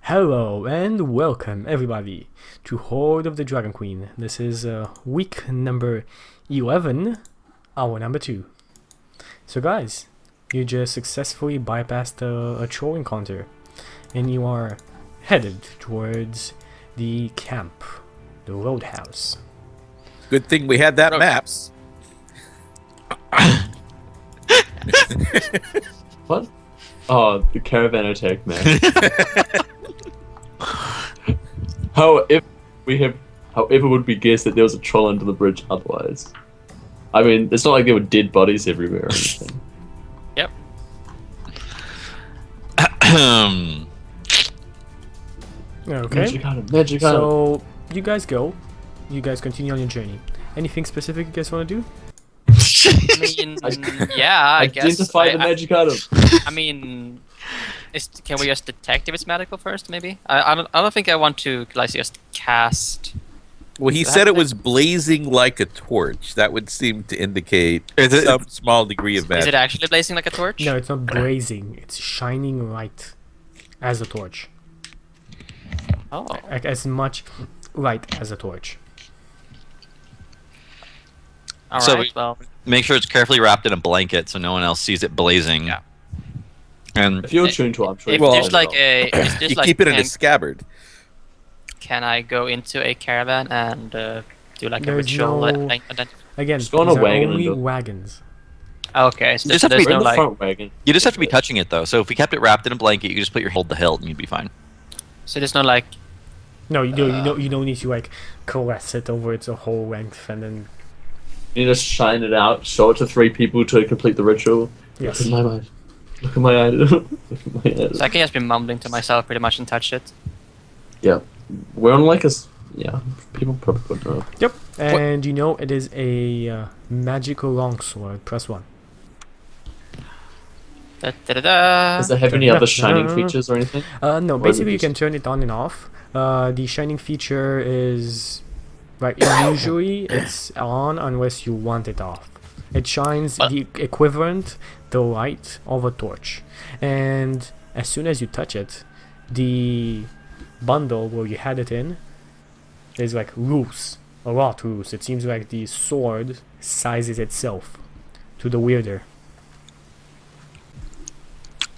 Hello and welcome everybody to Hoard of the Dragon Queen. This is week number 11, hour number 2. So guys, you just successfully bypassed a troll encounter and you are headed towards the camp, the roadhouse. Good thing we had that maps. What? Oh, the caravan attack, man. However would we guess that there was a troll under the bridge otherwise? I mean, it's not like there were dead bodies everywhere or anything. Yep. Okay, Magic item. so you guys continue on your journey. Anything specific you guys want to do? I mean, yeah, I guess. Identify the magic item. I mean, can we just detect if it's magical first? Maybe. I don't think I want to like just cast. Well, he said it was blazing like a torch. That would seem to indicate some small degree of Is magic. it actually blazing like a torch? No, it's not blazing. It's shining light as a torch. Oh. Like as much light as a torch. All So right. Well, Make sure it's carefully wrapped in a blanket so no one else sees it blazing. Yeah. And If you're tuned to it, I'm sure. if Well, there's like a, if there's You like, keep it in a scabbard. can I go into a caravan and do like a There's ritual? no- Like, Again, Just go on these a are wagon and only do it. wagons. okay, so You just have to there's be We're no in the like. front wagon. you just have to be touching it though. So if we kept it wrapped in a blanket, you could just put your hold the hilt and you'd be fine. So there's no like. No, you don't need to like caress it over its whole length and then You just shine it out, show it to 3 people to complete the ritual. yes. Look at my mind. Look at my item. Look at my item. So I can just be mumbling to myself pretty much and touch it. Yeah. We're on like a. Yeah, people probably would know. Yep. And you know it is a magical longsword. Press 1. Da, da, da, da. Does it have any other shining features or anything? No, Or is it basically you just- can turn it on and off. The shining feature is like usually it's on unless you want it off. It shines But- the equivalent, the light of a torch, and as soon as you touch it, the bundle where you had it in is like loose, a lot loose. It seems like the sword sizes itself to the wielder.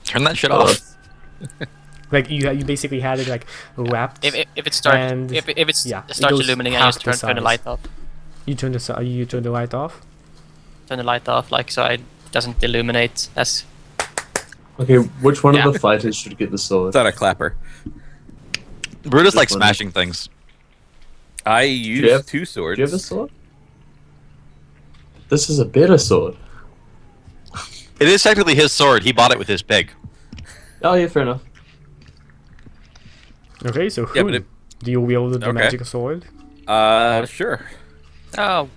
Turn that shit Oh, off. Like you basically had it like wrapped. If it starts And, if it's yeah, it starts goes illuminating, I half just the turn the size. light off. You turn the light off. Turn the light off, like so it doesn't illuminate as. Okay, which one Yeah. of the fighters should get the sword? It's not a clapper. Brutus likes one. smashing things. I you use have- 2 Do swords. you have a sword? This is a better sword. It is technically his sword. He bought it with his pig. Oh yeah, fair enough. Okay, so Yeah, who but it- do you wield the Okay. magical sword? Sure. Oh,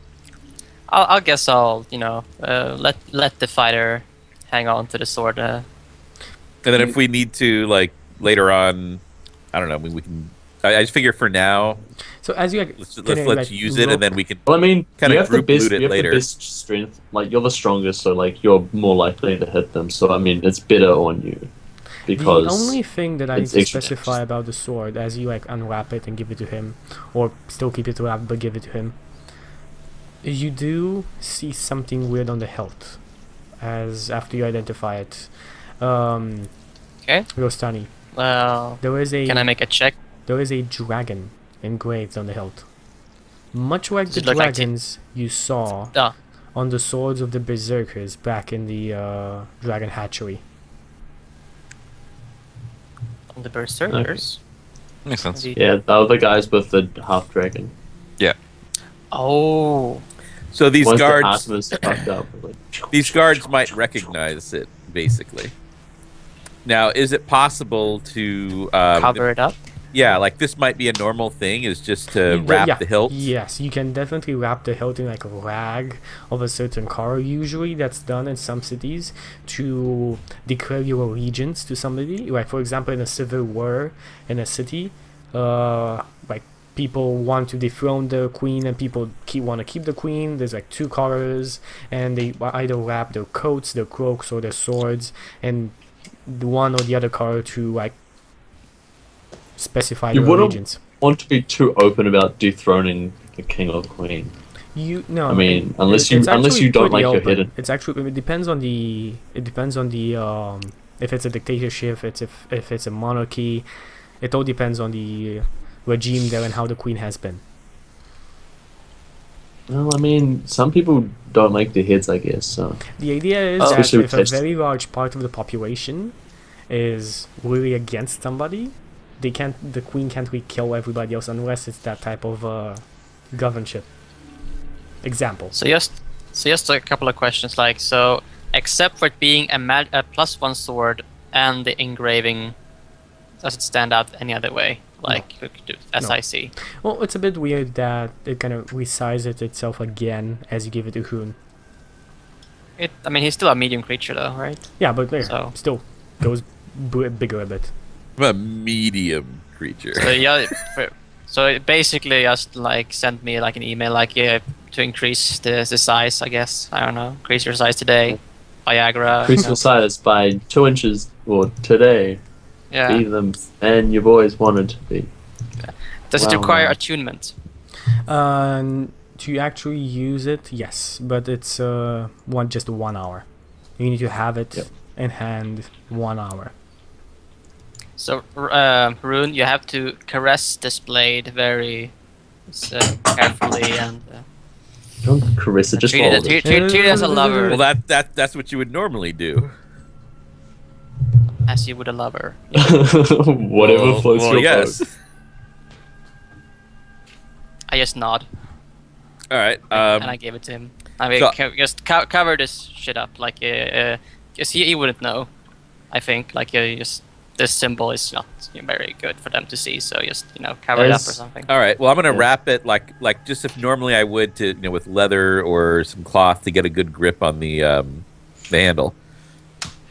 I'll guess I'll let the fighter hang on to the sword. And then if we need to, like, later on, I don't know, we can... I just figure for now, So as you like, let's kinda, let's like, use it, and then we can... Well, I mean, Kinda you have the group best. loot it You have later. the best strength. Like you're the strongest, so like you're more likely to hit them. So I mean, it's better on you because the only thing that I need it's to extra specify damage. about the sword, as you like unwrap it and give it to him, or still keep it wrapped but give it to him, you do see something weird on the hilt, as after you identify it. Okay. Rostani, Well, there is can I a make a check? dragon engraved on the hilt, much like Does the it look like dragons you saw Ah, on the swords of the berserkers back in the dragon hatchery. on the berserkers. Makes sense. Indeed. yeah, the other guys with the half dragon. Oh, So these Once the guards... Artemis fucked up. Like, These guards might recognize it, basically. Now, is it possible to... cover it up. Yeah, like this might be a normal thing, is just to You- wrap yeah, the hilt. Yes, you can definitely wrap the hilt in like a rag of a certain color. Usually that's done in some cities to declare your allegiance to somebody. Like for example in a civil war in a city, like people want to dethrone the queen and people want to keep the queen. There's like 2 colors and they either wrap their coats, their cloaks or their swords and the one or the other color to like specify You your wouldn't allegiance. want to be too open about dethroning the king or queen. No, I mean, it's unless actually you don't pretty like your open. hidden. It's actually, it depends on the if it's a dictatorship, if it's a monarchy. It all depends on the regime there and how the queen has been. Well, I mean, some people don't like the hits, I guess. So The idea is Oh. that Especially if with a test- very large part of the population is really against somebody, the queen can't really kill everybody else unless it's that type of governorship. Example. So just a couple of questions. Like, so except for it being a +1 sword and the engraving, does it stand out any other way? Like you could do SIC. Well, it's a bit weird that it kind of resizes itself again as you give it a rune. I mean, he's still a medium creature, though, right? Yeah, but there, So- still goes bigger a bit. I'm a medium creature. So yeah, so it basically just like sent me like an email, like to increase the size. I guess I don't know, increase your size today, Viagra. increase your size by 2 inches or today. Be Yeah. them, and your boys wanted to be. Does it Wow. require attunement? To actually use it, yes, but it's just 1 hour. You need to have it Yep. in hand 1 hour. So, Rune, you have to caress this blade very carefully and Don't caress it, just treat hold it. treat it as a lover, Well, that's what you would normally do. as you would a lover. Whatever Well, floats your yes. boat. I just nod All right. and I gave it to him. I mean, so- just cover this shit up, like, cause he wouldn't know. I think, like, just this symbol is not very good for them to see, so just cover it up or As- something. All right. Well, I'm gonna Yeah. wrap it like just if normally I would to with leather or some cloth to get a good grip on the handle.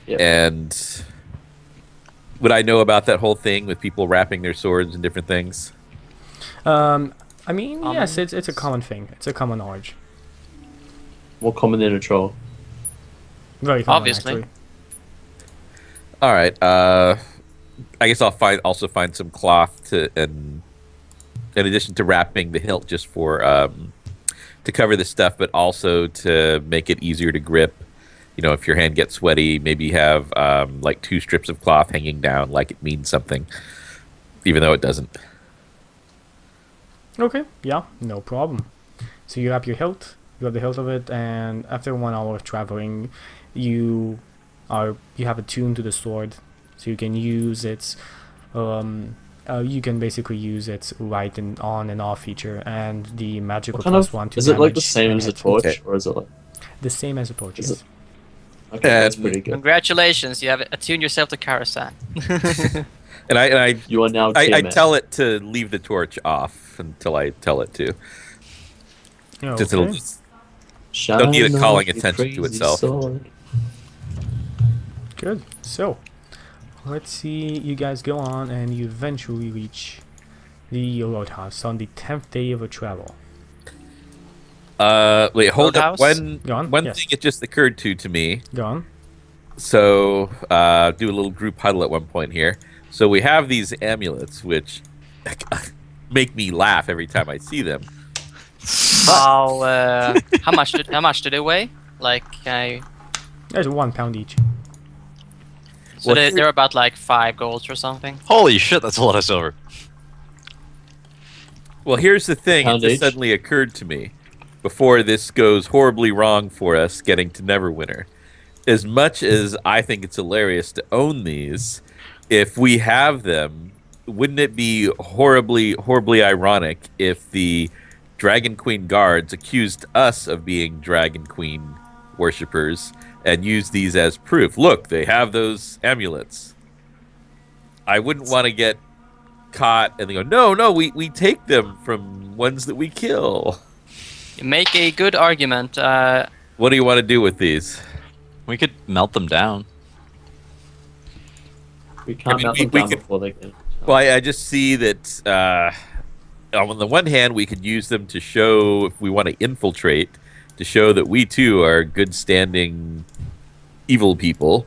Yep. And would I know about that whole thing with people wrapping their swords and different things? I mean, yes, it's a common thing. It's a common knowledge. More common than a troll. Very common, Obviously. actually. All right. I guess I'll also find some cloth in addition to wrapping the hilt just for to cover the stuff, but also to make it easier to grip. If your hand gets sweaty, maybe have like 2 strips of cloth hanging down, like it means something, even though it doesn't. Okay, yeah, no problem. So you have your hilt, you have the hilt of it, and after 1 hour of traveling, you have attuned to the sword, so you can use its you can basically use its light and on and off feature and the magical What kind of +1 to is it like the damage same and as a hit. torch, Okay. or is it like? The same as a torch. Is Yes. it- Okay, that's And- pretty good. Congratulations, you have attuned yourself to Karasan. And I You are now. I TMS. tell it to leave the torch off until I tell it to. Just it'll Okay. just Shine don't need it on calling your attention to crazy itself. sword. Good. So, let's see. You guys go on, and you eventually reach the roadhouse on the 10th day of your travel. Wait, hold up. Roadhouse? Go on, One yes. thing it just occurred to me. Go on. So, do a little group huddle at one point here. So we have these amulets, which make me laugh every time I see them. How much do they weigh? Like, There's 1 pound each. so Well, they're about like 5 golds or something. Holy shit, that's a lot of silver. Well, here's the thing. It Pound just each? suddenly occurred to me before this goes horribly wrong for us getting to Neverwinter. As much as I think it's hilarious to own these, if we have them, wouldn't it be horribly ironic if the Dragon Queen guards accused us of being Dragon Queen worshippers and used these as proof? Look, they have those amulets. I wouldn't want to get caught and they go, no, we take them from ones that we kill. You make a good argument. What do you want to do with these? We could melt them down. We can't I mean, melt we them down could- before they can. Well, I just see that on the one hand, we could use them to show, if we want to infiltrate, to show that we too are good standing evil people.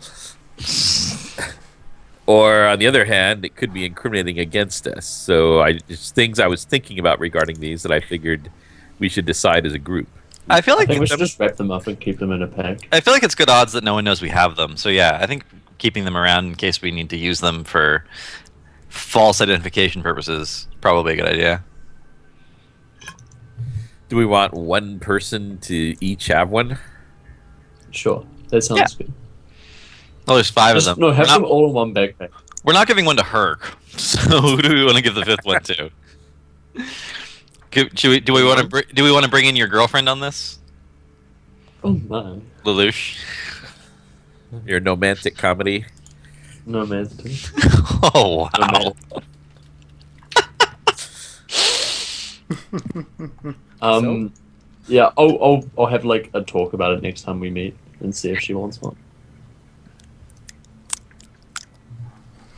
Or on the other hand, it could be incriminating against us. So it's things I was thinking about regarding these that I figured we should decide as a group. I feel I like think we should just wrap them up and keep them in a pack. I feel like it's good odds that no one knows we have them. So yeah, I think keeping them around in case we need to use them for false identification purposes is probably a good idea. Do we want one person to each have one? Sure, that sounds good. Well, there's 5 Just, of them. no, have we're, them not, all in one backpack. we're not giving one to Herc. So who do we want to give the 5th one to? Do we want to bring in your girlfriend on this, Oh man, Lelouch? Your romantic comedy. no man. Oh No, wow! Yeah, I'll have like a talk about it next time we meet and see if she wants one.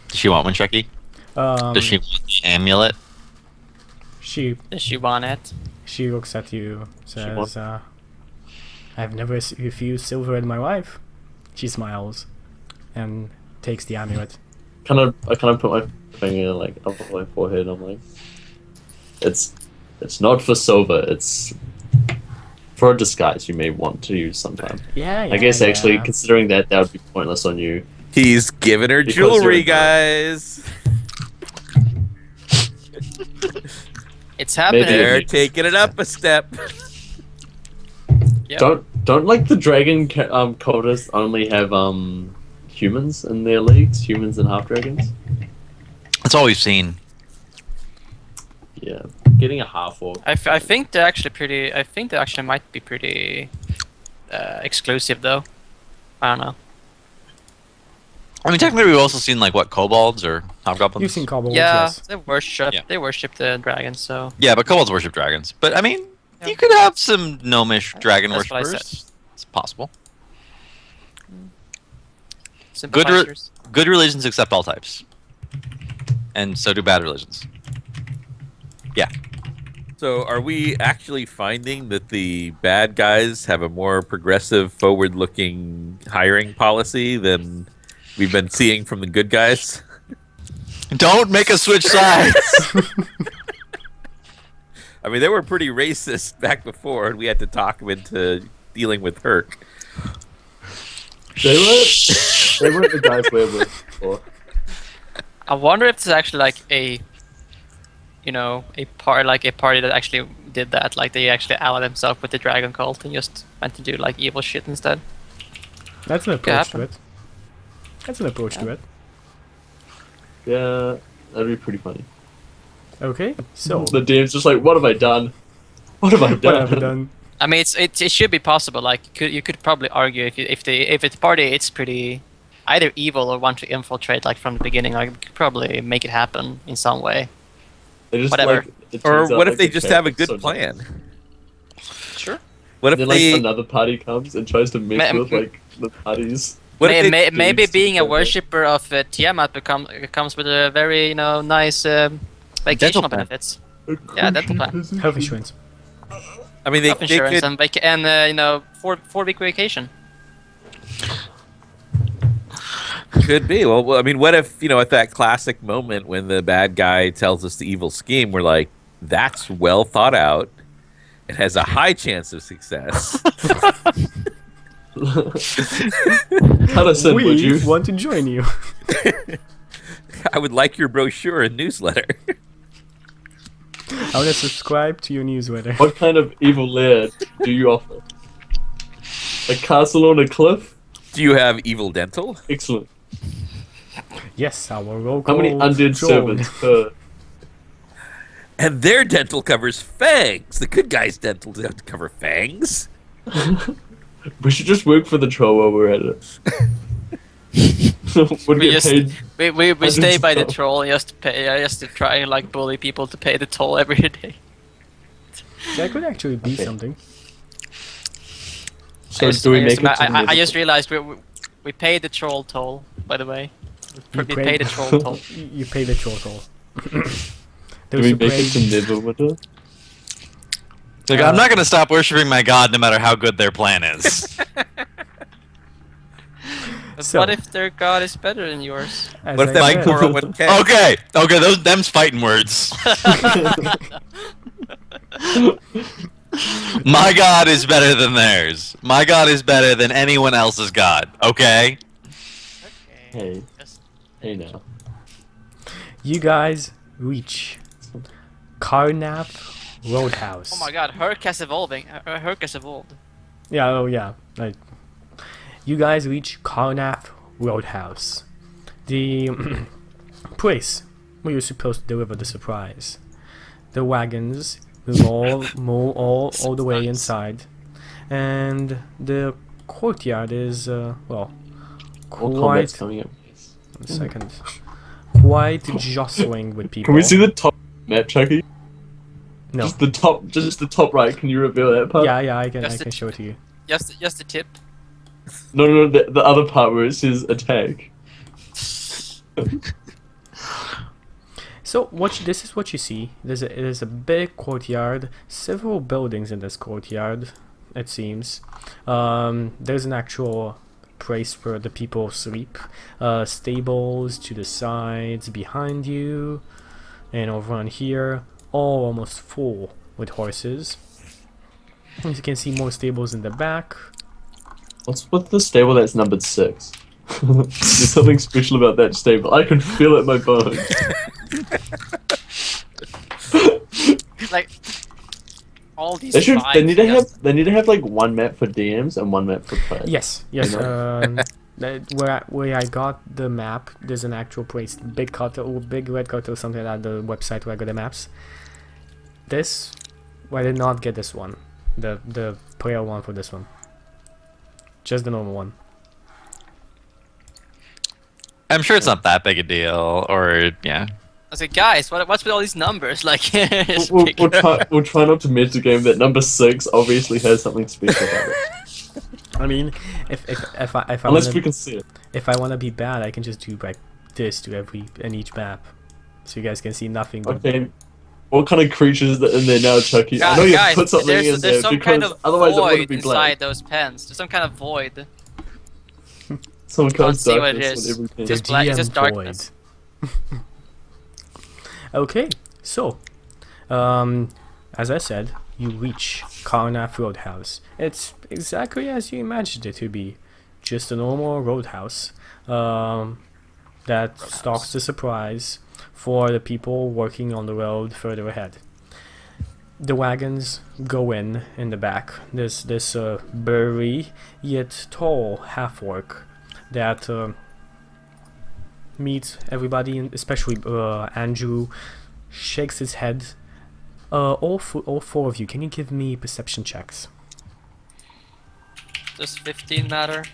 Does she want one, Chucky? Does she want the amulet? She Does she want it? looks at you, says, wants- "I've never refused silver in my life." She smiles, and takes the amulet. I kind of put my finger like up on my forehead. I'm like, it's not for silver. It's for a disguise you may want to use sometime. Yeah, I guess actually, yeah. considering that would be pointless on you. He's giving her Because you're jewelry, a girl. guys. It's happening. Maybe They're it- taking it up a step. Yep. Don't like the dragon cultists only have humans in their leagues, humans and half dragons. That's all we've seen. Yeah, getting a half orc. I think they're actually pretty. I think they actually might be pretty exclusive though. I don't know. I mean, technically, we've also seen like what kobolds or hobgoblins. You've seen kobolds, Yeah, yes. they worship. Yeah. They worship the dragon. So Yeah, but kobolds worship dragons. But I mean, Yeah. you could have some gnomish dragon That's what I worshippers. It's possible. sympathizers. Good religions accept all types, and so do bad religions. Yeah. So, are we actually finding that the bad guys have a more progressive, forward-looking hiring policy than we've been seeing from the good guys? Don't make us switch sides. I mean, they were pretty racist back before, and we had to talk them into dealing with Herc. They weren't the guys we're with before. I wonder if it's actually like a party that actually did that. Like they actually allied themselves with the dragon cult and just went to do like evil shit instead. That's an approach to happen. it. That's an approach to it. Yeah, that'd be pretty funny. Okay, so The DM's just like, what have I done? What have I done? what have we done? I mean, it should be possible. Like you could probably argue if it's party, it's pretty either evil or want to infiltrate like from the beginning. Like you could probably make it happen in some way. They just, Whatever. like, it Or turns out, what if like, they the just have a character's good so plan? Sure. What if Then like they? another party comes and tries to mess Ma- with like the parties. What if they? Maybe dudes being a together. worshipper of Tiamat comes with a very nice vacational plan. benefits. Yeah, that's the plan. Health insurance. I mean, they Health insurance could. and 4-week vacation. Could be. Well, I mean, what if, at that classic moment when the bad guy tells us the evil scheme, we're like, that's well thought out. It has a high chance of success. Hudson, We would you? want to join you. I would like your brochure and newsletter. I want to subscribe to your newsletter. What kind of evil lair do you offer? A castle on a cliff? Do you have evil dental? Excellent. Yes, our local How many undead troll. servants per? And their dental covers fangs. The good guy's dental doesn't cover fangs. We should just work for the troll while we're at it. Would We get just- paid. We Hundreds stay of by the dollars. troll just to pay just to try and like bully people to pay the toll every day. That could actually be Okay. something. So do we make it? To I just realized we paid the troll toll, by the way. We You paid the troll toll. You pay the troll toll. Do Those we who make it pray- to Neverwinter? Like, I'm not going to stop worshiping my god no matter how good their plan is. But So, what if their god is better than yours? as What if I that said- 401k? Okay, them's fighting words. My god is better than theirs. My god is better than anyone else's god. Okay. Hey. Just- Hey now. you guys reach Carnath Roadhouse. Oh my god, Herc has evolving. Herc has evolved. Yeah, oh yeah. Like, you guys reach Carnath Roadhouse, the place where you're supposed to deliver the surprise. The wagons will all the way inside, and the courtyard is well, All combat's quite coming up. one second, quite jostling with people. Can we see the top map, Chucky? No. Just the top right. Can you reveal that part? Yeah, I can Just show it to you. Just the tip. No, the other part where it says attack. So this is what you see. There's a big courtyard, several buildings in this courtyard, it seems. There's an actual place where the people sleep. Stables to the sides behind you, and over on here, all almost full with horses. As you can see, more stables in the back. What's with the stable that's numbered 6? There's something special about that stable. I can feel it in my bones. Like all these. They vibes need to just- have like one map for DMs and one map for players. Yes. Where I got the map, there's an actual place, big red cutter or something like that. The website where I got the maps. This, I did not get this one, the player one for this one. Just the normal one. I'm sure it's not that big a deal, or yeah. I was like, guys, what's with all these numbers? Like, just We'll pick it. we'll try not to metagame that number 6 obviously has something special about it. I mean, if I Unless wanna, we can see it. if I wanna be bad, I can just do like this to each map, so you guys can see nothing. But Okay. What kind of creatures that in there now, Chucky? I know you Guys, put something in there's there some because kind of otherwise it void wouldn't be inside black. those pens. There's some kind of void. Some kind Can't of see what it darkness is. on everything. the Just black- it's just GM darkness. void. Okay, so as I said, you reach Carnath Roadhouse. It's exactly as you imagined it to be, just a normal roadhouse that stocks the surprise for the people working on the road further ahead. The wagons go in the back. There's this burly yet tall half-orc that meets everybody, and especially Andrew shakes his head. All four of you, can you give me perception checks? Does 15 matter?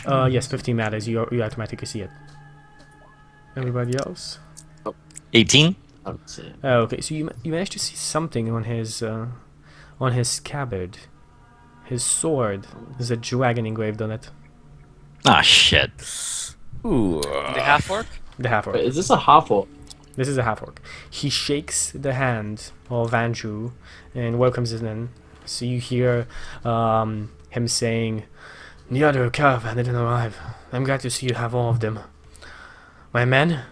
Yes, 15 matters. You automatically see it. Everybody else? 18. I don't see it. Okay, so you managed to see something on his scabbard. His sword. There's a dragon engraved on it. Ah, shit. Ooh. The half orc? The half orc. Wait, is this a half orc? This is a half orc. He shakes the hand of Andrew and welcomes him in. So you hear him saying, "The other caravan didn't arrive. I'm glad to see you have all of them. My men?"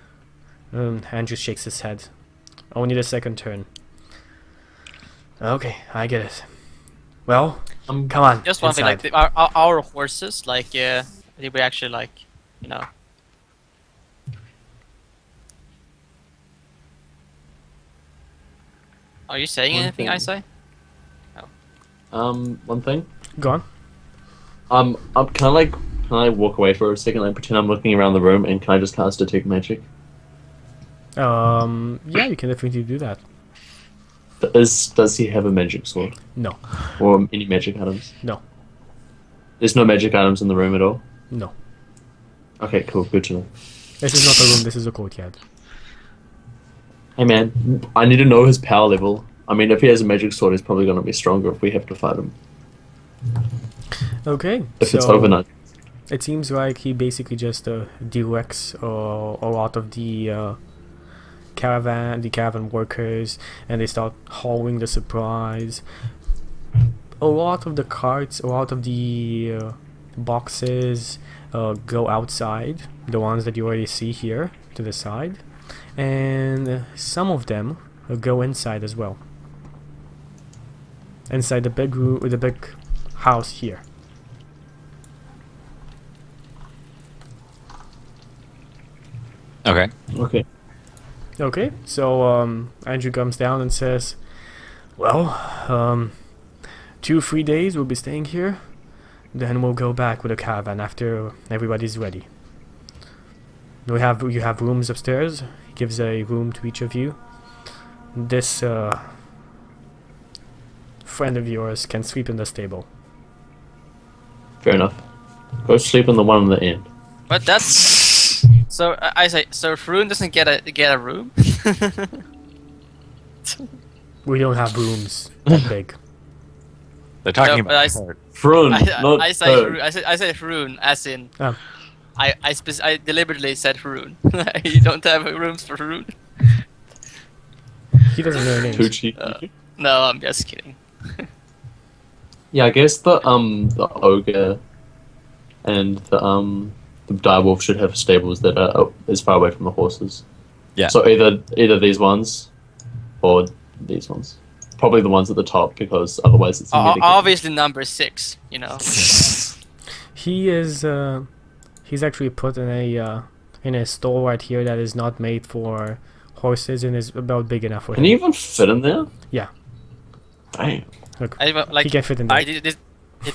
Andrew shakes his head. Only the second turn. Okay, I get it. Well, come on. Just one thing, like our horses, like did we actually like, you know? Are you saying One anything, thing. I say? One thing. Go on. Can I walk away for a second and pretend I'm looking around the room and can I just cast Detect Magic? Yeah, you can definitely do that. Does he have a magic sword? No, Or any magic items? no, There's no magic items in the room at all? no. Okay, cool, good to know. This is not a room, this is a courtyard. Hey man, I need to know his power level. I mean, if he has a magic sword, he's probably going to be stronger if we have to fight him. Okay, If it's so overnight. it seems like he basically just directs a lot of the caravan workers, and they start hauling the supplies. A lot of the carts, a lot of the boxes go outside, the ones that you already see here to the side, and some of them go inside as well. Inside the big room, the big house here. Okay. Okay. Okay, so Andrew comes down and says, well, 2-3 days we'll be staying here, then we'll go back with a caravan after everybody's ready. You have rooms upstairs. He gives a room to each of you. This friend of yours can sleep in the stable. Fair enough. Go sleep in the one on the end. But that's so. I say so. Rune doesn't get a room. We don't have rooms that big. They're talking No, but I about s- Hoard. Frun, not I say Hoard. I say Rune as in Oh. I deliberately said Rune. You don't have rooms for Rune. He doesn't know names. Too cheeky. No, I'm just kidding. Yeah, I guess the ogre and the direwolf should have stables that are as far away from the horses. Yeah. So either these ones or these ones. Probably the ones at the top because otherwise it's Obviously number 6. You know. He is he's actually put in a stall right here that is not made for horses and is about big enough for Can him. you even fit in there? Yeah. Damn. Look, Like he can fit in there. did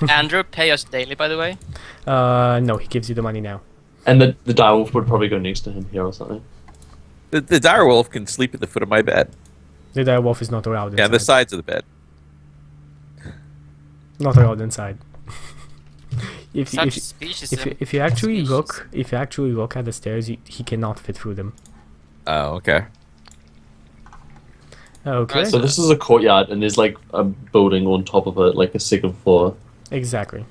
Andrew pay us daily, by the way? No, he gives you the money now. And the direwolf would probably go next to him here or something. The direwolf can sleep at the foot of my bed. The direwolf is not allowed inside. Yeah, the sides of the bed. Not allowed inside. if Such you speciesism. if you actually Species. look at the stairs, he cannot fit through them. Oh, okay. Okay. So this is a courtyard and there's like a building on top of it, like a second floor. Exactly.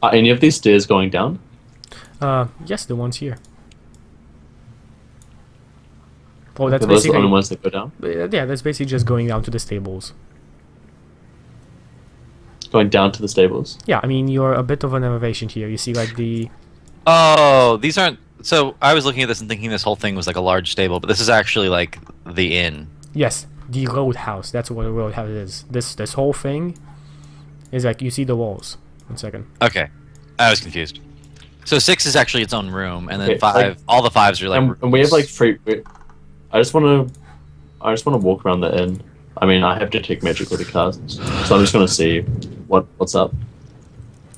Are any of these stairs going down? Yes, the ones here. Oh, that's Are those the basically only ones that go down? yeah. That's basically just going down to the stables. Going down to the stables? Yeah, I mean you're a bit of an elevation here. You see, like the Oh, these aren't. So I was looking at this and thinking this whole thing was like a large stable, but this is actually like the inn. yes, the roadhouse. That's what a roadhouse is. This whole thing is like you see the walls. 1 second. Okay, I was confused. So 6 is actually its own room, and then Okay, 5, like- all the 5s are like. And we have like rooms. 3. I just want to walk around the inn. I mean, I have detect magic already cast, so I'm just gonna see what's up.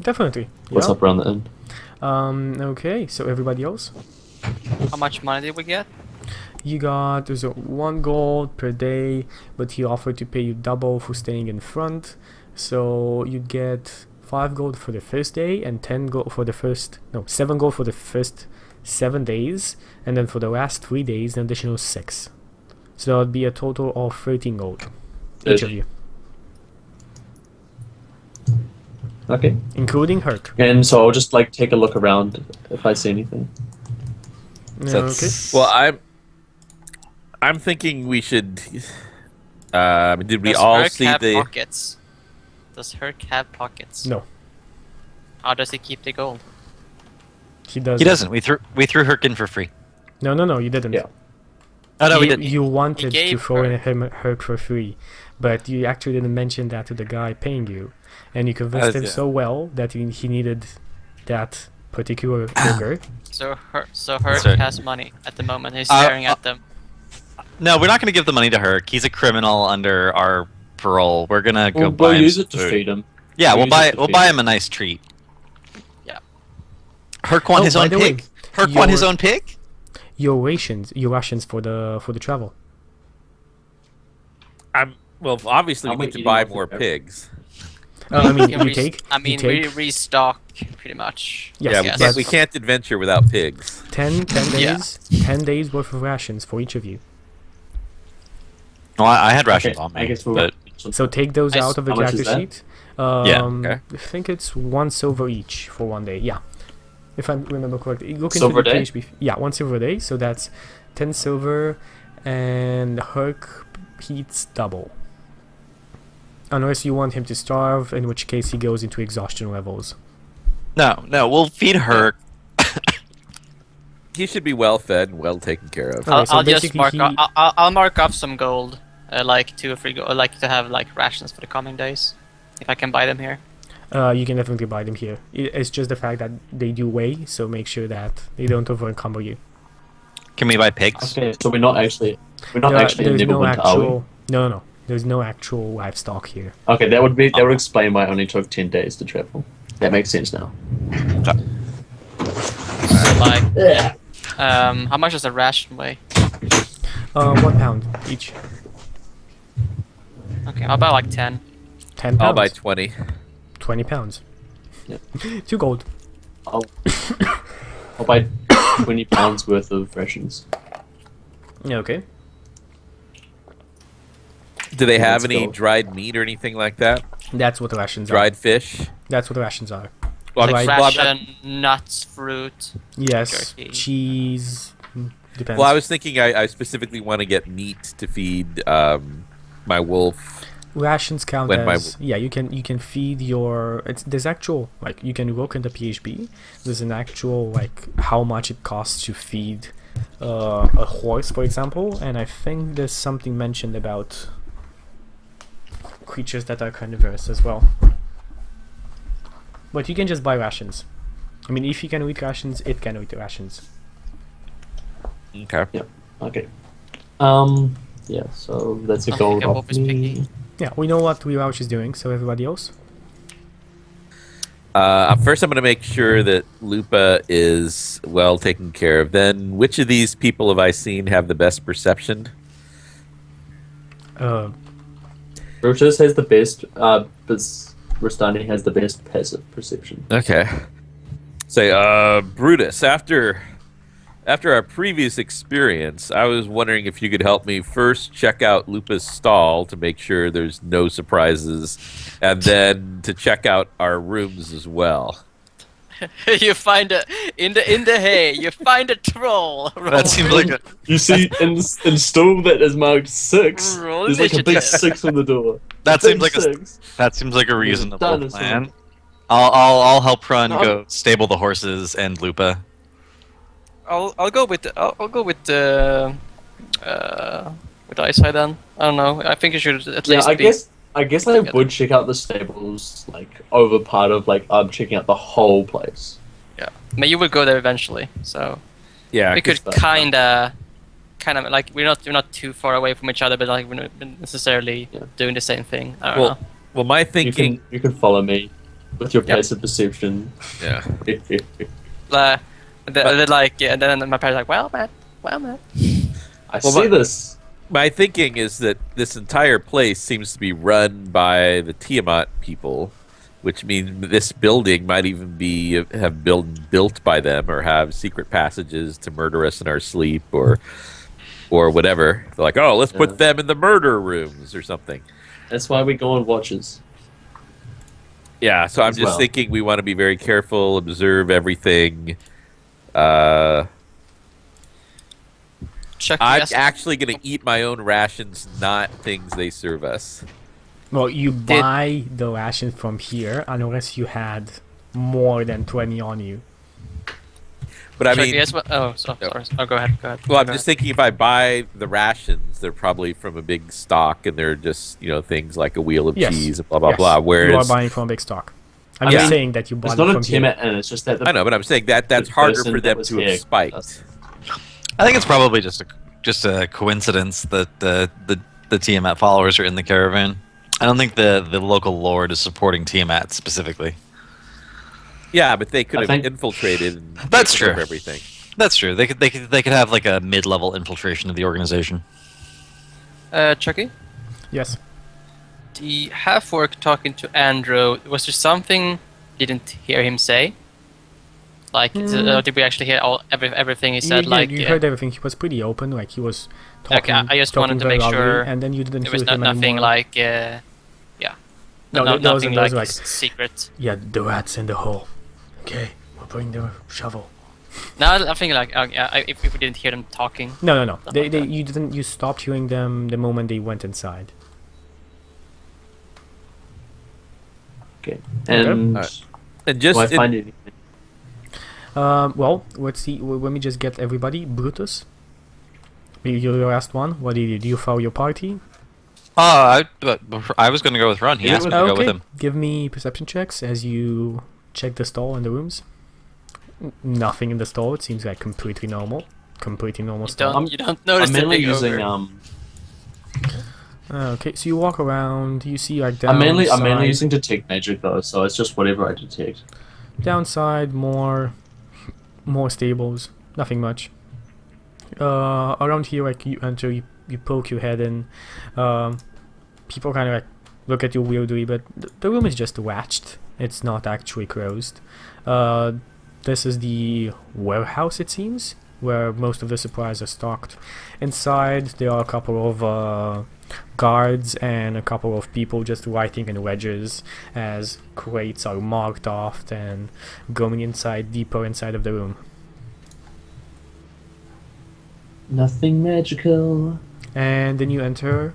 Definitely. What's yeah. up around the inn? Okay. So everybody else, How much money did we get? you got there's 1 gold per day, but he offered to pay you double for staying in front. So you'd get 5 gold for the first day and 10 gold for the first. No, 7 gold for the first 7 days, and then for the last 3 days, an additional 6. So that would be a total of 13 gold each of you, Okay. including Herc. And so I'll just like take a look around if I see anything. Okay. Well, I'm thinking we should. Did we Does all Herc see have the? pockets? Does Herc have pockets? No, How does he keep the gold? he doesn't. He doesn't. We threw Herc in for free. No, you didn't. Yeah. Oh no, we you, didn't. you wanted to gave throw in her- him Herc for free, but you actually didn't mention that to the guy paying you, and you convinced him yeah. so well that he needed that particular ogre. So Herc Sorry. has money at the moment. He's staring at them. No, we're not going to give the money to Herc. He's a criminal under our parole. We're gonna go We'll buy him use some it to food. feed him. Yeah, We'll use it to we'll feed buy him. him a nice treat. Yeah. Herc want Oh, his by own the way, pig. Herc want his your- own pig. Your rations for the travel. Well, obviously How we need about to eating buy off the more bear? pigs. I mean, Can you we- take. I mean, you we take restock pretty much. Yes, Yeah, yes. we But- can't adventure without pigs. 10 Yeah. days, 10 days worth of rations for each of you. Well, I had rations Okay, on me, I guess we'll. but So take those Nice. out of the How much is character that? sheet. okay. I think it's 1 silver each for 1 day. Yeah, if I remember correctly. Look Silver into the day? PHP. Yeah, 1 silver a day. So that's 10 silver, and Herc eats double. Unless you want him to starve, in which case he goes into exhaustion levels. No, we'll feed her. He should be well fed and well taken care of. Okay, so I'll just basically mark. he- I'll mark off some gold, like 2 or 3 gold, like to have like rations for the coming days, if I can buy them here. You can definitely buy them here. It's just the fact that they do weigh, so make sure that they don't over encumber you. Can we buy pigs? Okay, so we're not actually in There's Neverwinter, are we? no. There's no actual livestock here. Okay, that would explain why it only took 10 days to travel. That makes sense now. So like, Yeah. how much does a ration weigh? 1 pound each. Okay, I'll buy like 10. 10 pounds. I'll buy 20. 20 pounds. Yeah. 2 gold. I'll buy 20 pounds worth of rations. Yeah, okay. Do they have Let's any go. dried meat or anything like that? That's what the rations Dried are. fish? That's what the rations are. Well, Like well, I'm not- Ration, nuts, fruit. Yes, Jerky. cheese. Depends. well, I was thinking I specifically want to get meat to feed my wolf. Rations count When my- as you can feed your there's actual like you can look in the PHP. There's an actual like how much it costs to feed a horse, for example, and I think there's something mentioned about creatures that are carnivorous as well. But you can just buy rations. I mean, if you can eat rations, it can eat rations. Okay. Okay. Yeah, so that's a I gold think a off wolf is me. picky. Yeah, we know what Roush is doing, so everybody else? First, I'm going to make sure that Lupa is well taken care of. Then, which of these people have I seen have the best perception? Brutus has the best, but Rustani has the best passive perception. Okay. Say, Brutus, after our previous experience, I was wondering if you could help me first check out Lupa's stall to make sure there's no surprises, and then to check out our rooms as well. You find in the hay. You find a troll. That seems like a, You see, in stall that is marked 6, Roll there's like a big initiative. 6 on the door. that Big seems like a 6. that seems like a reasonable dinosaur. plan. I'll help Run No. go stable the horses and Lupa. I'll go with eyesight then. I don't know. I think you should at Yeah, least I be. guess I together. would check out the stables like over part of like I'm checking out the whole place. Yeah. I mean, you will go there eventually, so Yeah, we could but- kind of like we're not too far away from each other, but like we're not necessarily Yeah. doing the same thing. I don't well, well, my thinking. You can follow me with your Yep. passive perception. Yeah. know. Then like and then my parents are like, well, man. I Well, see my- this. My thinking is that this entire place seems to be run by the Tiamat people, which means this building might even have built by them, or have secret passages to murder us in our sleep, or whatever. They're like, oh, let's Yeah. put them in the murder rooms or something. That's why we go on watches. Yeah, so I'm As just well. thinking we want to be very careful, observe everything. Chuck, I'm yes. actually going to eat my own rations, not things they serve us. Well, you buy the ration from here unless you had more than 20 on you. But I Chuck, mean, yes, sorry. Oh, go ahead. well, I'm Go just ahead. thinking if I buy the rations, they're probably from a big stock, and they're just things like a wheel of Yes. cheese and blah blah Yes, blah. you are Whereas buying from a big stock. I'm Yeah. just saying that you bought It's it not a from here. Tiamat and it's just that the I know, but I'm saying that's the harder person for that them was to have here spiked. does. I think it's probably just a coincidence that the Tiamat followers are in the caravan. I don't think the local lord is supporting Tiamat specifically. Yeah, but they could I have think- infiltrated. And That's taken over true. Everything. That's true. They could have like a mid-level infiltration of the organization. Chucky, Yes. the half-orc talking to Andrew. Was there something you didn't hear him say? Like, did we actually hear everything he said? You heard everything. He was pretty open. Like he was Okay, talking. I just talking wanted to very make loudly, sure and then you didn't there hear was him nothing anymore. like, No, there nothing wasn't- there was like like- secret. Yeah, the rats in the hole. Okay, we'll bring the shovel. No, I'm thinking like, if we didn't hear them talking. No. Stuff like that. You didn't. You stopped hearing them the moment they went inside. Okay. And Alright. And do I just find anything? Well, let's see. Let me just get everybody. Brutus, you're the last one. What did you do? You follow your party? I was going to go with Ron. He Yeah, asked me to go with Okay. him. Give me perception checks as you check the stall and the rooms. Nothing in the stall. It seems like completely normal. Completely normal You stall. don't, you don't notice I'm the mainly big using ogre. Okay, so you walk around. You see like I'm mainly downside- using detect magic though, so it's just whatever I detect. downside, more stables. Nothing much. Around here, like you enter, you poke your head in. People kind of like look at you weirdly, but the room is just latched. It's not actually closed. This is the warehouse, it seems, where most of the supplies are stocked. Inside, there are a couple of guards and a couple of people just writing in wedges as crates are marked off and going inside, deeper inside of the room. Nothing magical. And then you enter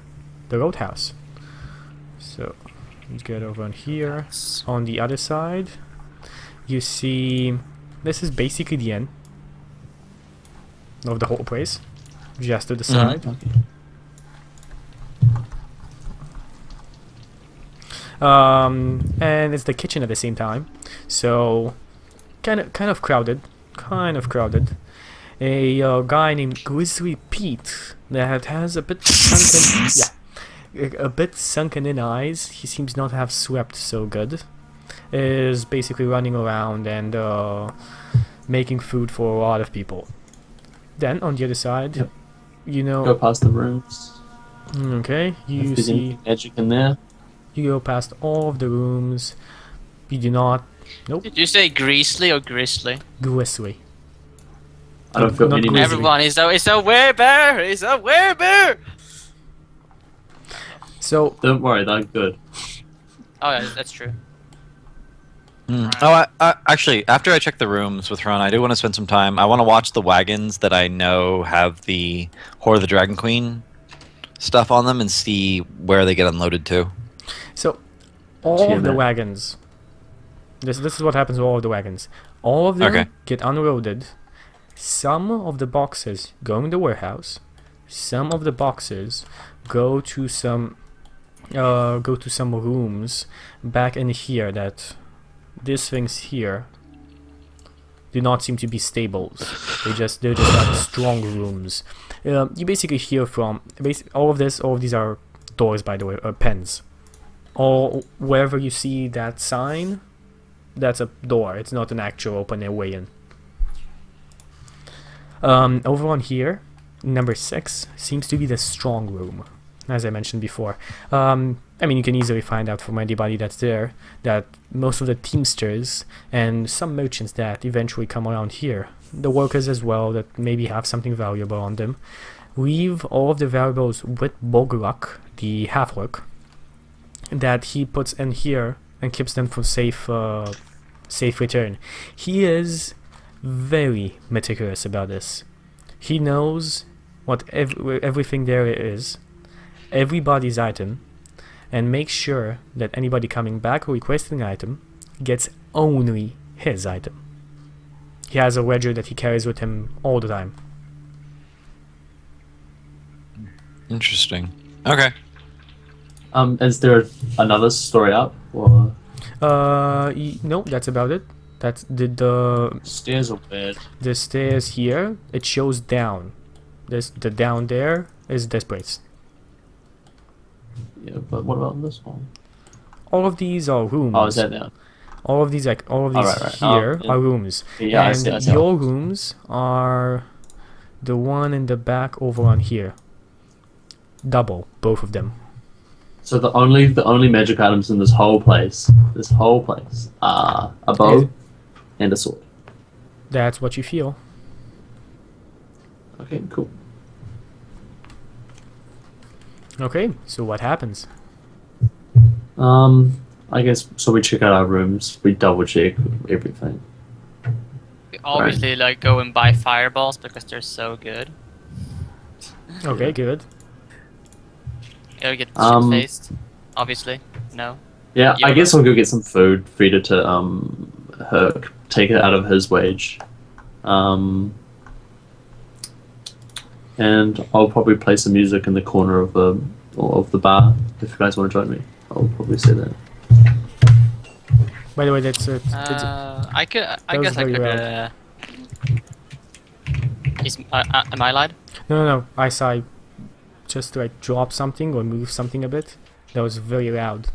the roadhouse. So let's get over on here. On the other side, you see this is basically the end of the whole place. Just to the side. Okay. And it's the kitchen at the same time. So kind of crowded. A guy named Grizzly Pete that has a bit sunken in eyes. He seems not to have slept so good. Is basically running around and making food for a lot of people. Then on the other side, Yep. you know, Go past the rooms. okay, you If there's see, any magic in there. you go past all of the rooms. You do not. Nope, Did you say Grizzly or Grizzly? Grizzly. I don't feel Not any Grizzly. magic. Everyone is a werebear! He's a werebear! So Don't worry, they're good. Oh yeah, that's true. Oh, actually, after I check the rooms with Ron, I do want to spend some time. I want to watch the wagons that I know have the Hoard of the Dragon Queen stuff on them and see where they get unloaded to. So, all of the Tiamat. wagons. This is what happens with all of the wagons. All of them Okay. get unloaded. Some of the boxes go in the warehouse. Some of the boxes go to some rooms back in here. That these things here do not seem to be stables. They're just like strong rooms. You basically hear from all of these are doors, by the way, pens. Or wherever you see that sign, that's a door. It's not an actual open way in. Over on here, number 6 seems to be the strong room, as I mentioned before. I mean, you can easily find out from anybody that's there that most of the teamsters and some merchants that eventually come around here, the workers as well that maybe have something valuable on them, leave all of the valuables with Bogrok, the half-orc, that he puts in here and keeps them for safe return. He is very meticulous about this. He knows what everything there is, everybody's item, and makes sure that anybody coming back requesting an item gets only his item. He has a ledger that he carries with him all the time. Interesting. Okay. Is there another story up or No, that's about it. That's the stairs are weird? the stairs here. It shows down. The down there is this place. Yeah, but what about this one? All of these are rooms. Oh, is that now? All of these right. here Yeah. are rooms. Yeah, I and see. I see. your rooms are the one in the back over on here. Double, both of them. So the only magic items in this whole place are a bow Is- and a sword. That's what you feel. Okay, cool. Okay, so what happens? I guess so. We check out our rooms. We double check everything. We obviously like go and buy fireballs because they're so good. Okay, Yeah. good. You get Um, shit-faced, obviously. No. Yeah, I Yeah. guess I'll go get some food. Feed it to Herc take it out of his wage. And I'll probably play some music in the corner of the bar if you guys want to join me. I'll probably say that. By the way, that's it. I was guess I very could. loud. Am I live? No. I saw I just to like drop something or move something a bit. That was very loud.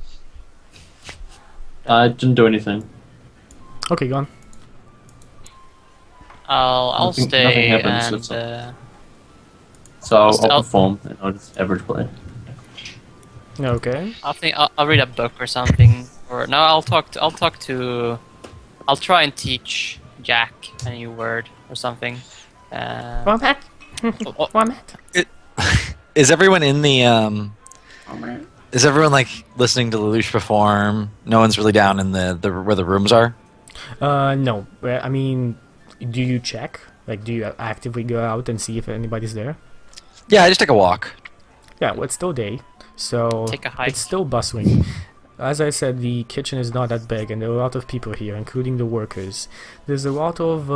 I didn't do anything. Okay, go on. I'll Nothing stay happens, and. So I'll I'll- perform and I'll just average play. Okay. I'll read a book or something. Or no, I'll try and teach Jack a new word or something. Wombat. Oh, Wombat. Is everyone in the Is everyone like listening to Lelouch perform? No one's really down in the where the rooms are. No. I mean, do you check? Like, do you actively go out and see if anybody's there? Yeah, I just take a walk. Yeah, well, it's still day, so Take a hike. it's still bustling. As I said, the kitchen is not that big, and there are a lot of people here, including the workers. There's a lot of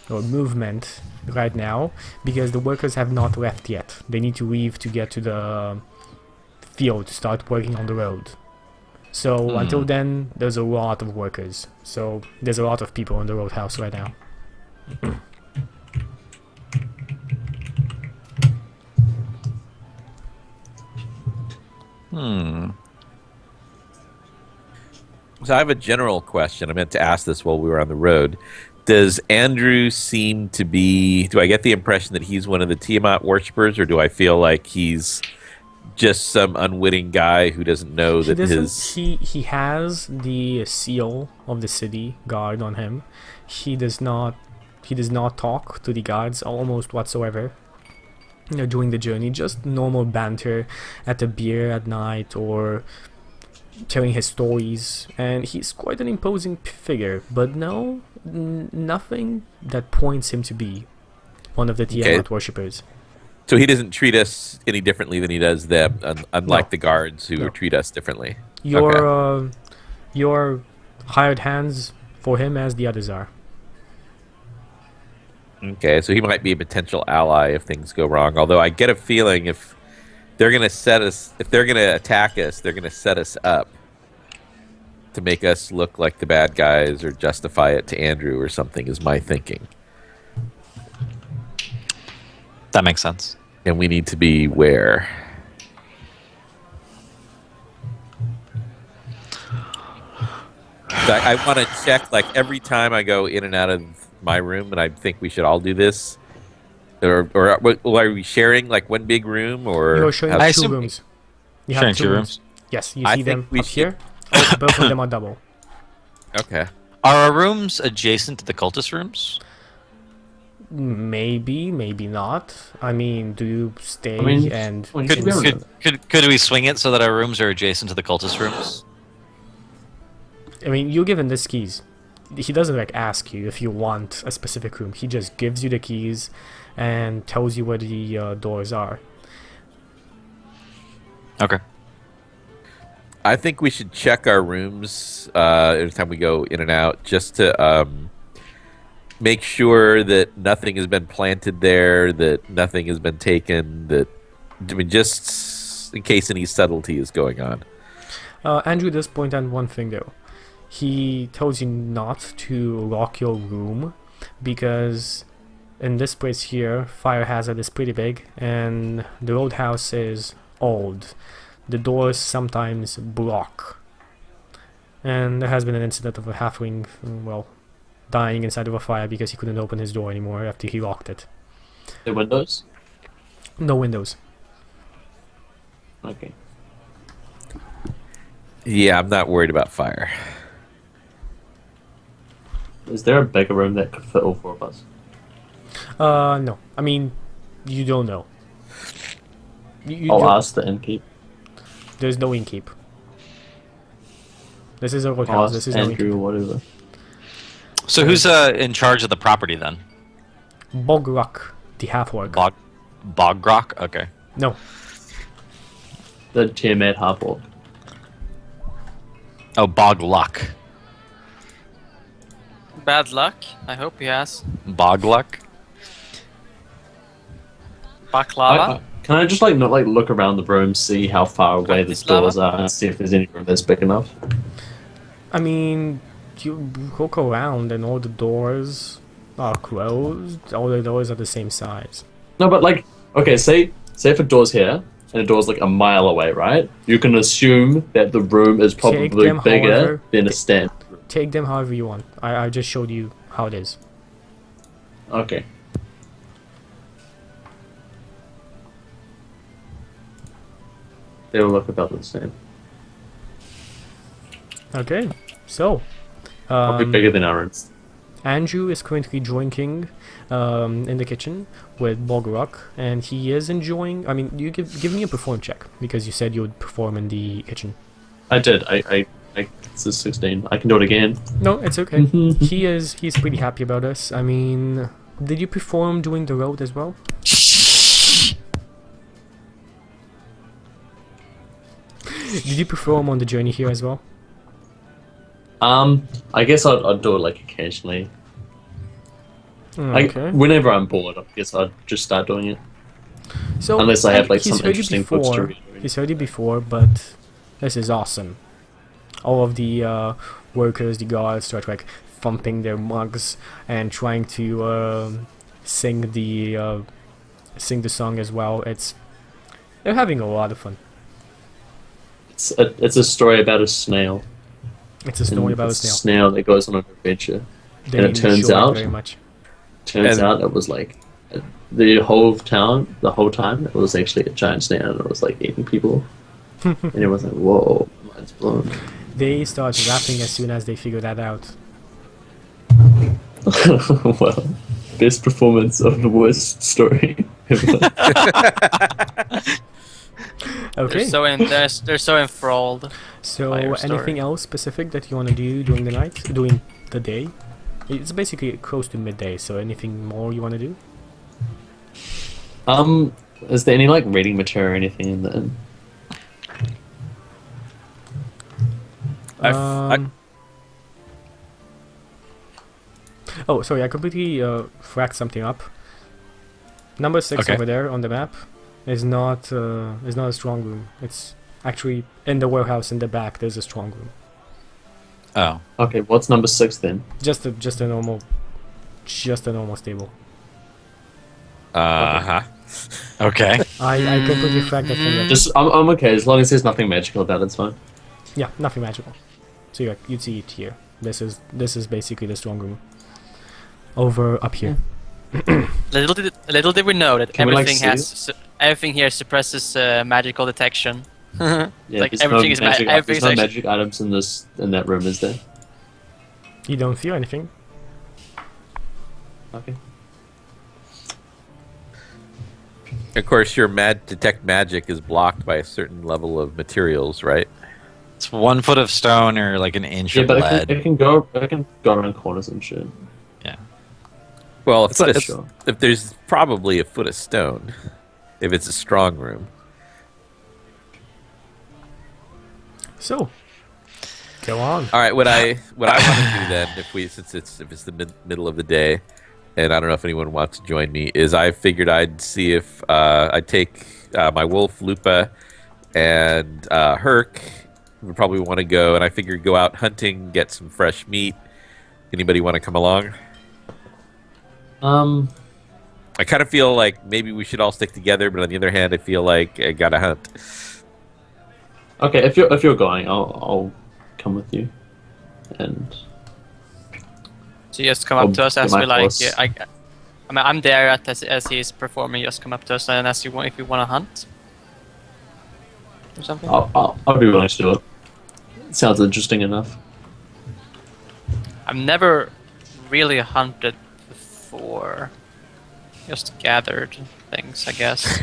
movement right now because the workers have not left yet. They need to leave to get to the field to start working on the road. So until then, there's a lot of workers. So there's a lot of people in the roadhouse right now. So I have a general question. I meant to ask this while we were on the road. Does Andrew seem to be... Do I get the impression that he's one of the Tiamat worshippers, or do I feel like he's just some unwitting guy who doesn't know He that doesn't. his... He has the seal of the city guard on him. He does not. He does not talk to the guards almost whatsoever. You know, during the journey, just normal banter at the beer at night or telling his stories, and he's quite an imposing figure. But no, nothing that points him to be one of the Tiamat worshippers. So he doesn't treat us any differently than he does them, unlike No. the guards who No. treat us differently. You're you're hired hands for him as the others are. Okay, so he might be a potential ally if things go wrong. Although I get a feeling if they're gonna attack us, they're gonna set us up to make us look like the bad guys or justify it to Andrew or something. Is my thinking, That makes sense. and we need to beware. So I want to check like every time I go in and out of my room, and I think we should all do this. Or are we sharing like one big room, or You're showing how- I two assume- rooms. You Sharing two rooms? Yes, you I see think them we up should- here. Both of them are double. Okay. Are our rooms adjacent to the cultist rooms? Maybe, maybe not. I mean, do you stay I mean, and well, you Could, should be able to- could we swing it so that our rooms are adjacent to the cultist rooms? I mean, you're given the keys. He doesn't like ask you if you want a specific room. He just gives you the keys and tells you where the doors are. Okay. I think we should check our rooms every time we go in and out, just to make sure that nothing has been planted there, that nothing has been taken, that I mean, just in case any subtlety is going on. Andrew does point out one thing though. He tells you not to lock your room because in this place here, fire hazard is pretty big and the roadhouse is old. The doors sometimes block. And there has been an incident of a halfling, well, dying inside of a fire because he couldn't open his door anymore after he locked it. The windows? No windows. Okay. Yeah, I'm not worried about fire. Is there a bigger room that could fit all four of us? No. I mean, you don't know. You I'll don't- ask the innkeep. There's no innkeep. This is a I'll roadhouse. ask This is no Andrew innkeep. or whatever. So who's in charge of the property then? Bogrok, the half-orc. Bogrok? Okay. No, The Tiamat half-orc. Oh, Bogluck. bad luck. I hope he has. Bog luck. Baklava. Can I just like not like look around the room, see how far away the Practice lava? doors are, and see if there's any room that's big enough? I mean, you look around and all the doors are closed. All the doors are the same size. No, but like, okay, say if a door's here and a door's like a mile away, right? You can assume that the room is probably them bigger however- than a stand. Take them however you want. I just showed you how it is. Okay. They will look about the same. Okay, so Probably bigger than ours. Andrew is currently drinking in the kitchen with Bogrok, and he is enjoying. I mean, you give me a perform check because you said you would perform in the kitchen. I did. I it's a 16. I can do it again. No, it's okay. He's pretty happy about us. I mean, did you perform doing the road as well? Did you perform on the journey here as well? I guess I'd do it like occasionally. Okay. Whenever I'm bored, I guess I'd just start doing it. So Unless I have like he's some heard it interesting books to before. read. He's heard it before, but this is awesome. All of the workers, the guards, start like thumping their mugs and trying to sing the song as well. They're having a lot of fun. It's a story about a snail. It's a story And about a it's snail. that goes on an adventure. They and it turns enjoy it out- very much. Turns And- out it was like the whole time, it was actually a giant snail and it was like eating people. And it was like, whoa, mind's blown. They start laughing as soon as they figure that out. Well, best performance of the worst story ever. Okay. They're so enthralled. So by your story. anything else specific that you want to do during the day? It's basically close to midday, so anything more you want to do? Is there any like reading material or anything in the inn? Oh, sorry, I completely fracked something up. Number 6 Okay. over there on the map is not a strong room. It's actually in the warehouse in the back. There's a strong room. Oh. Okay, what's number 6 then? Just a normal stable. Uh-huh. Okay. I completely fracked that thing up. I'm okay as long as there's nothing magical about it. It's fine. Yeah, nothing magical. So you'd see it here. This is basically the strong room. Over up here. Little did we know that Can we, like, everything here suppresses magical detection. Yeah, Like, there's everything no is magic, everything's there's no actually- magic items in that room, is there? You don't feel anything. Okay. Of course, your detect magic is blocked by a certain level of materials, right? It's 1 foot of stone or like an inch Yeah, of but lead. it can go around corners and shit. Yeah. Well, It's like- if there's probably a foot of stone, if it's a strong room. So, go on. All right, what I want to do then, since it's the middle of the day, and I don't know if anyone wants to join me, is I figured I'd see if I'd take my wolf Lupa and Herc would probably want to go, and I figured go out hunting, get some fresh meat. Anybody want to come along? I kind of feel like maybe we should all stick together, but on the other hand, I feel like I gotta hunt. Okay, if you're going, I'll come with you. And So you just come up to us Oh, as my we like. horse. Yeah, I mean, I'm there as he's performing. You just come up to us and ask if you want to hunt or something. I'll be willing to do it. Sounds interesting enough. I've never really hunted before. Just gathered things, I guess.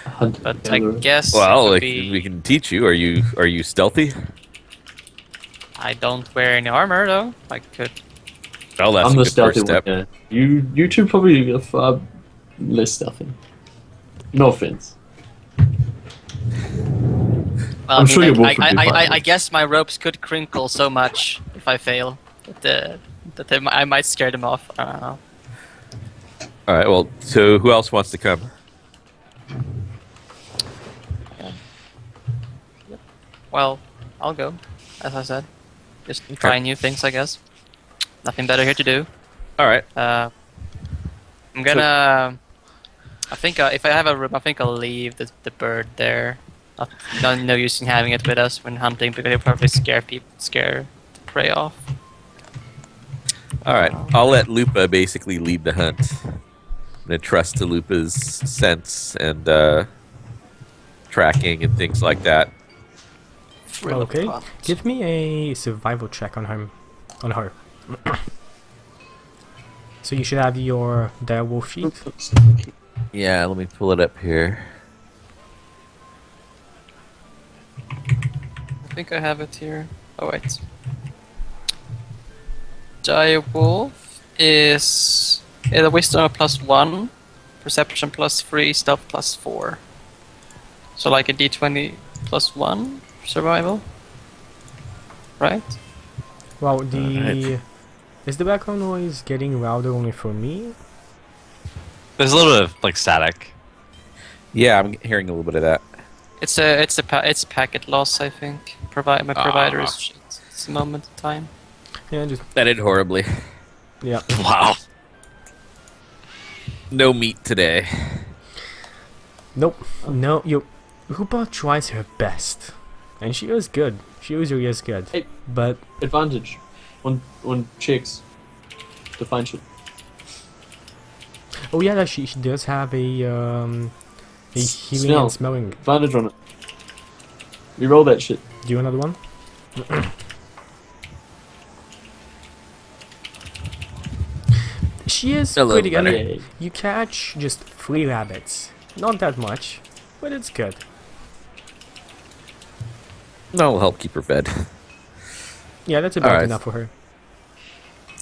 Hunt But together. I guess Well, it like, could be, we can teach you. Are you stealthy? I don't wear any armor though. I could. Oh, that's I'm a the good stealthy first one. step. Yeah. You two probably are far less stealthy. No offense. Well, I'm sure your wolf would be I fine. guess my ropes could crinkle so much if I fail. I might scare them off. I don't know. All right. Well, so who else wants to come? Well, I'll go. As I said, just try new things, I guess. Nothing better here to do. All right. I'm gonna. I think if I have a room, I think I'll leave the bird there. No use in having it with us when hunting because it'll probably scare the prey off. All right. I'll let Lupa basically lead the hunt. I'm gonna trust to Lupa's sense and tracking and things like that. Okay, give me a survival check on him, on her. So you should have your direwolf sheet. Yeah. Let me pull it up here. I think I have it here. Oh wait. Direwolf is a wisdom of +1, perception +3, stealth +4. So like a d20 +1 survival, right? Wow, is the background noise getting louder only for me? There's a little bit of like static. Yeah, I'm hearing a little bit of that. It's packet loss, I think. My provider is shit. It's a moment in time. Yeah, just That did horribly. yeah. Wow. No meat today. Nope. No, Hoopa tries her best, and she is good. She usually is good. Hey. But Advantage. On chicks. To find shit. oh yeah, she does have a healing Smell. and smelling. Advantage on it. Reroll that shit. Do you want another one? She is A little pretty good. better. You catch just 3 rabbits. Not that much, but it's good. That'll help keep her fed. Yeah, that's about Alright. enough for her.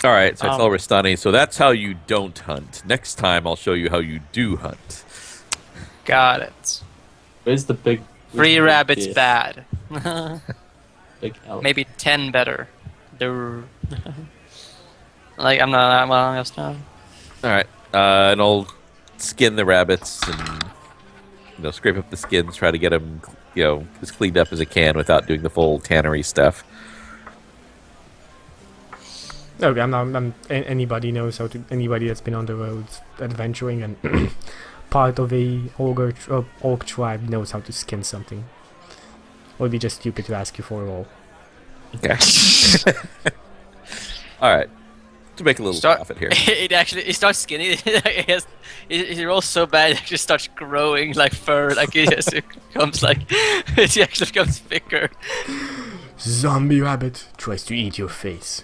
All right, so I tell Rastani, so that's how you don't hunt. Next time, I'll show you how you do hunt. Got it. Where's the big... 3 rabbits Yeah. bad. Big elk. Maybe 10 better. Durr. Like I'm not. Well, I guess not. All right, and I'll skin the rabbits and scrape up the skins, try to get them as cleaned up as I can without doing the full tannery stuff. Okay, anybody knows how to. Anybody that's been on the roads adventuring and part of a orc tribe knows how to skin something. It would be just stupid to ask you for it all. Okay. All right. To make a little profit here. It starts skinny. It rolls so bad. It actually starts growing like fur. Like it becomes like it actually becomes thicker. Zombie rabbit tries to eat your face.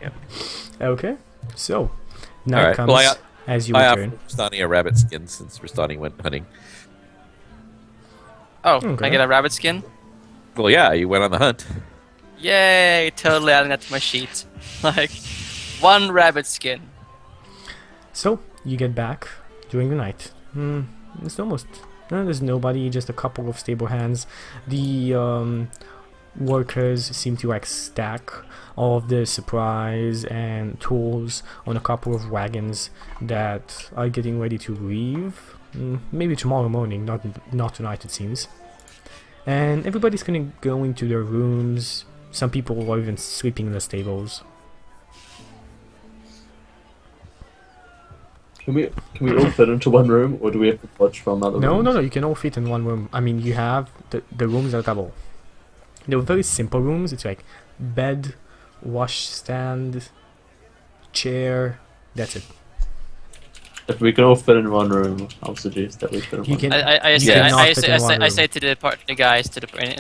Yep. Okay, so night Alright, comes well, as you I return. offered Rastani a rabbit skin since Rastani went hunting. Oh, Okay. I get a rabbit skin. Well, yeah, you went on the hunt. Yay! Totally adding that to my sheet. Like 1 rabbit skin. So you get back during the night. It's almost there's nobody, just a couple of stable hands. The workers seem to like stack all of the supplies and tools on a couple of wagons that are getting ready to leave. Maybe tomorrow morning, not tonight it seems. And everybody's gonna go into their rooms. Some people are even sleeping in the stables. Can we all fit into one room, or do we have to watch from other rooms? No, you can all fit in one room. I mean, you have the rooms are double. They're very simple rooms. It's like bed, washstand, chair. That's it. If we can all fit in one room, I'll suggest that we fit in You one can- room. I You say cannot I fit say in I one say I room. say to the guys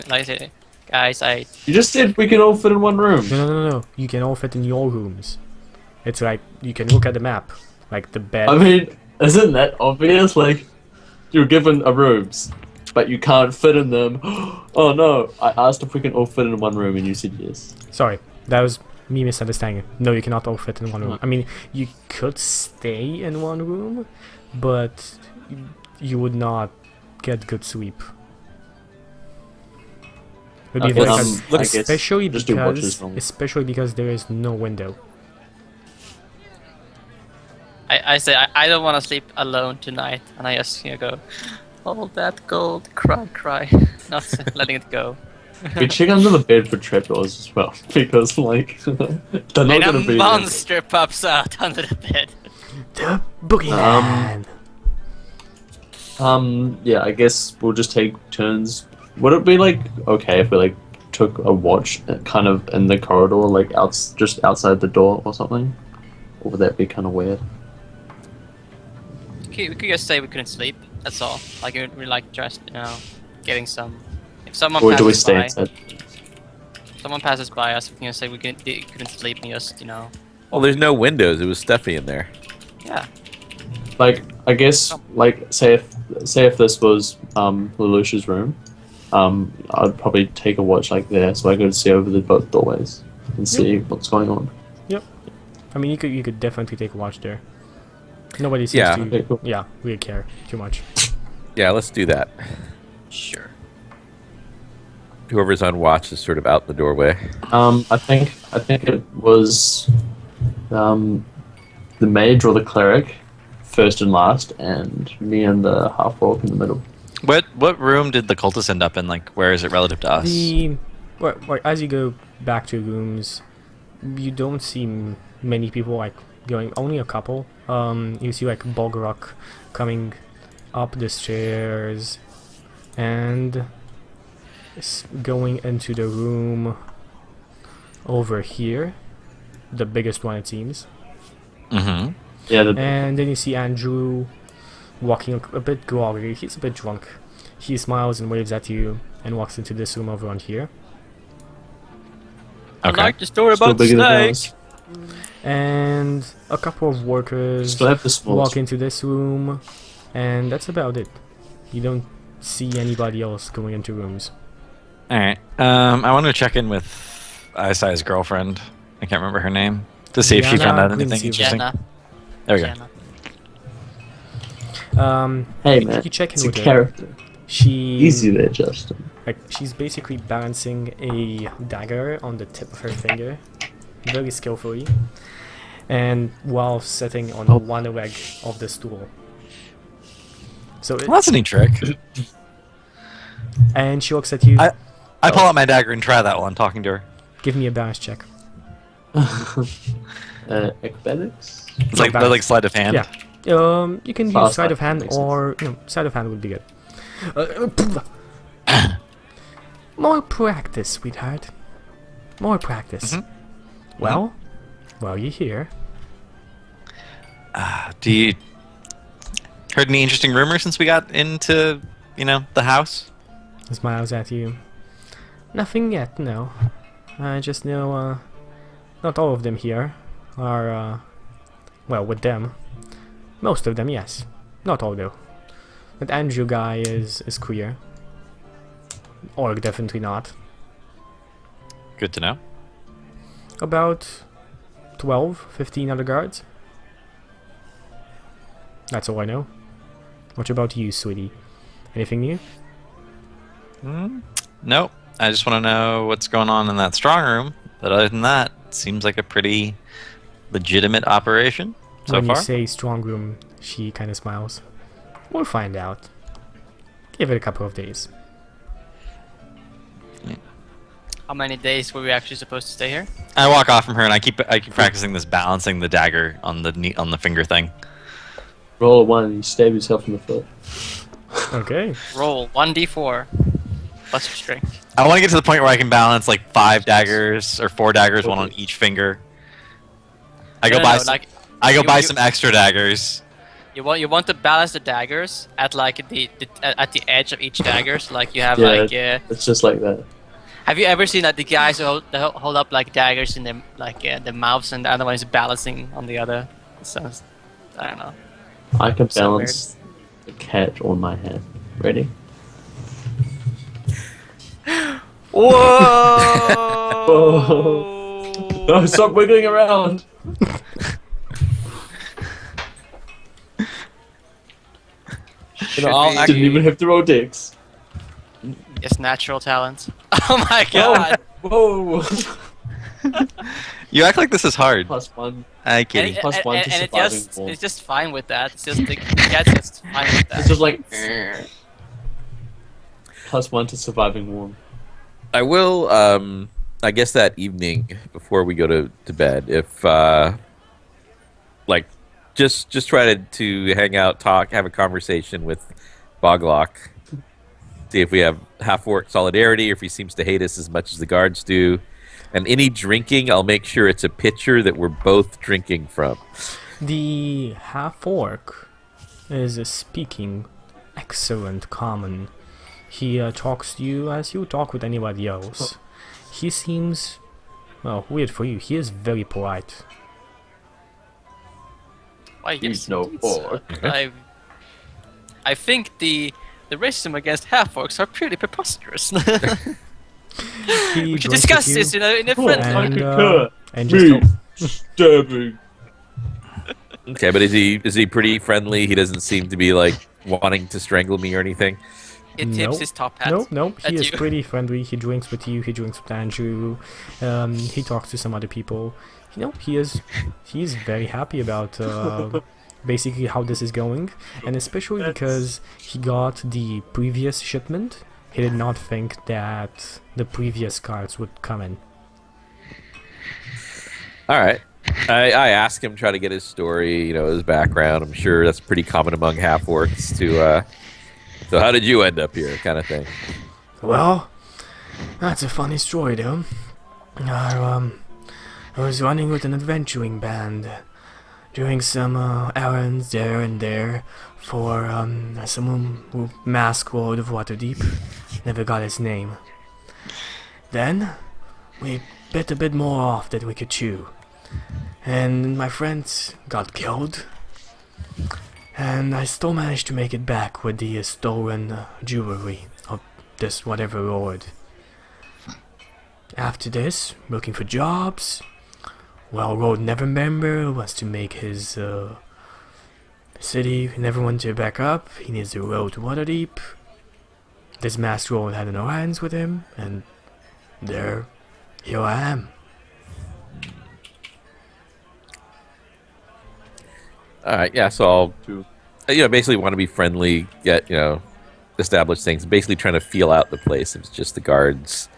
like I say, guys You just said we can all fit in one room. No. You can all fit in your rooms. It's like you can look at the map, like the bed. I mean, isn't that obvious? Like, you're given a rooms, but you can't fit in them. Oh no! I asked if we can all fit in one room, and you said yes. Sorry, that was me misunderstanding. No, you cannot all fit in one room. I mean, you could stay in one room, but you would not get good sleep. Would be Okay, very I guess especially just do watches because normally. there is no window. I say I don't want to sleep alone tonight, and I just go, all that gold, cry, not letting it go. We check under the bed for trapdoors as well, because like they're not And gonna a be there. monster pops out under the bed. The boogeyman. Yeah, I guess we'll just take turns. Would it be like okay if we like took a watch kind of in the corridor, like just outside the door or something? Or would that be kind of weird? We could just say we couldn't sleep. That's all. Like we like just getting some. If someone Or do we passes stay by, inside? someone passes by us, we can say we couldn't sleep and just Well, there's no windows. It was stuffy in there. yeah. Like I guess like say if this was Lelouch's room, I'd probably take a watch like there so I could see over the both doorways and see what's going on. Yep. I mean, you could definitely take a watch there. Nobody seems Yeah. to Okay, cool. really care too much. Yeah, let's do that. Sure. Whoever's on watch is sort of out the doorway. I think it was the mage or the cleric first and last, and me and the half orc in the middle. What room did the cultist end up in? Like, where is it relative to us? As you go back to rooms, you don't see many people like going. Only a couple. You see like Bogrok coming up the stairs and going into the room over here, the biggest one it seems. Mm-hmm. Yeah, And then you see Andrew walking a bit groggy. He's a bit drunk. He smiles and waves at you and walks into this room over on here. Okay. I like the story still about the bigger than snake. ours. And a couple of workers Still have the small. walk into this room, and that's about it. You don't see anybody else going into rooms. All right. I want to check in with Isai's girlfriend. I can't remember her name to see if she found Diana out anything Quincy. interesting. Jenna. There we go. Jenna. Hey you man, check in it's a with her. character. She Easy there, Justin. Like, she's basically balancing a dagger on the tip of her finger, very skillfully, and while sitting on one leg of the stool. So Well, that's a neat trick. and she looks at you. I pull out my dagger and try that while I'm talking to her. Give me a balance check. Acrobatics? It's like bad. the like sleight of hand. Yeah. You can use Fast sleight of life, hand makes or sleight of hand would be good. More practice, sweetheart. More practice. Mhm. Well, while you're here, Do you heard any interesting rumors since we got into the house? smiles at you. Nothing yet, no. I just know not all of them here are well, with them. Most of them, yes. Not all though. That Andrew guy is queer. Orc definitely not. Good to know. About 12, 15 other guards. That's all I know. What about you, sweetie? Anything new? Nope. I just want to know what's going on in that strong room. But other than that, it seems like a pretty legitimate operation so When far. you say strong room, she kind of smiles. We'll find out. Give it a couple of days. How many days were we actually supposed to stay here? I walk off from her and I keep practicing this balancing the dagger on the finger thing. Roll a 1 and you stab yourself in the foot. Okay. Roll 1d4 plus your strength. I want to get to the point where I can balance like 5 daggers or 4 daggers, one on each finger. I go buy some extra daggers. You want to balance the daggers at like at the edge of each daggers, like you have It's just like that. Have you ever seen that the guys who hold up like daggers in their the mouths and the other one is balancing on the other? So I don't know. I can So balance the cat on my hand. Ready? Whoa! No, stop wiggling around! I'll Didn't even have to roll dicks. Yes, natural talent. Oh my god! Whoa! You act like this is hard. +1. Hi, And, kitty. Plus and- one and- to and surviving form. it's just fine with that. It's just the cat's just fine with that. It's just like +1 to surviving warm. I will. I guess that evening before we go to bed, if like just try to hang out, talk, have a conversation with Boglock. See if we have half-orc solidarity, or if he seems to hate us as much as the guards do. And any drinking, I'll make sure it's a pitcher that we're both drinking from. The half-orc is speaking excellent common. He talks to you as you talk with anybody else. He seems, well, weird for you, he is very polite. Why, He's yes, no indeed, orc. sir. I think the racism against half-orcs are pretty preposterous. He We should drinks discuss with this you, in a friendly. and just Me. Disturbing. Okay, but is he pretty friendly? He doesn't seem to be like wanting to strangle me or anything. He tips Nope. his top hat. Nope, at he is you. pretty friendly. He drinks with you, he drinks with Andrew, he talks to some other people. You know, he's very happy about basically how this is going, and especially because he got the previous shipment. He did not think that the previous cards would come in. All right. I ask him, try to get his story, his background. I'm sure that's pretty common among half-orcs to, so how did you end up here, kind of thing. Well, that's a funny story though. I was running with an adventuring band, doing some errands there and there for someone who masked Lord of Waterdeep. Never got his name. Then we bit a bit more off than we could chew, and my friends got killed. And I still managed to make it back with the stolen jewelry of this whatever lord. After this, looking for jobs. Well, Lord Nevermember wants to make his city never want to back up. He needs to roll to Waterdeep. This masked lord had an alliance with him, and here I am. All right, yeah, so I'll, basically want to be friendly, get, establish things, basically trying to feel out the place. If it's just the guards